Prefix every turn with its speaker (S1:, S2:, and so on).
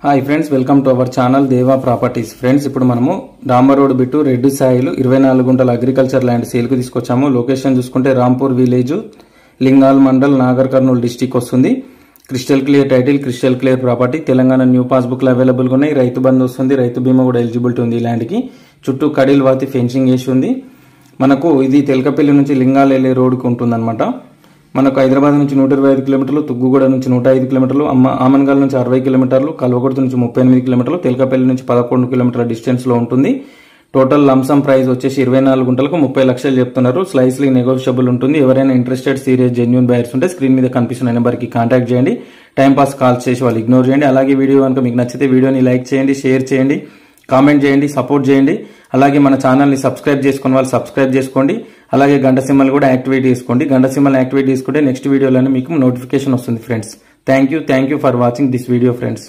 S1: Hi friends, welcome to our channel దేవా properties. Friends, ఇప్పుడు మనము డాంబర్ రోడ్ బిట్టు రెడ్డి సాయిలు 24 గుంటల అగ్రికల్చర్ ల్యాండ్ సేల్ కు తీసుకొచ్చాము. లొకేషన్ చూసుకుంటే రాంపూర్ విలేజ్, లింగాల్ మండల్, నాగర్ కర్నూల్ డిస్టిక్ వస్తుంది. Crystal clear title, crystal clear property. Telangana new passbook లో అవైలబుల్ గా ఉన్నాయి. రైతు బంధు వస్తుంది, రైతు బీమా కూడా ఎలిజిబిలిటీ ఉంది. ఈ ల్యాండ్ కి చుట్టూ కడిల్ వాతి ఫెన్సింగ్ వేసి ఉంది. మనకు ఇది తెలకపల్లి నుంచి లింగాల్ వెళ్లే రోడ్ కు ఉంటుందన్నమాట. మనకు హైదరాబాద్ నుంచి 125 కిలోమీటర్లు, తుగ్గుగూడ నుంచి 105 కిలోమీటర్లు, ఆమన్గల్ నుంచి 60 కిలోమీటర్లు, కల్వకుర్తి నుంచి 38 కిలోమీటర్లు, తెలకపల్లి నుంచి 11 కిలోమీటర్ల డిస్టెన్స్ లో ఉంటుంది. టోటల్ లంసమ్ ప్రైస్ వచ్చేసి 24 గుంటలకు 30 లక్షలు చెప్తున్నారు. స్లైస్లీ నెగోషియబుల్ ఉంటుంది. ఎవరైనా ఇంట్రెస్టెడ్ సీరియస్ జెన్యూన్ బయర్స్ ఉంటే స్క్రీన్ మీద కనిపిస్తున్న నెంబర్ కి కాంటాక్ట్ చేయండి. టైం పాస్ కాల్స్ చేసి వాళ్ళు ఇగ్నోర్ చేయండి. అలాగే వీడియో కనుక మీకు నచ్చితే వీడియోని లైక్ చేయండి, షేర్ చేయండి, కామెంట్ చేయండి, సపోర్ట్ చేయండి. అలాగే మన ఛానల్ ని సబ్స్క్రైబ్ చేసుకుని వాళ్ళు సబ్స్క్రైబ్ చేసుకోండి. అలాగే గంట సింబల్ కూడా యాక్టివేట్ చేసుకోండి. గంట సింబల్ యాక్టివేట్ చేసుకుంటే నెక్స్ట్ వీడియోలోనే మీకు నోటిఫికేషన్ వస్తుంది. Friends, thank you for watching this video friends.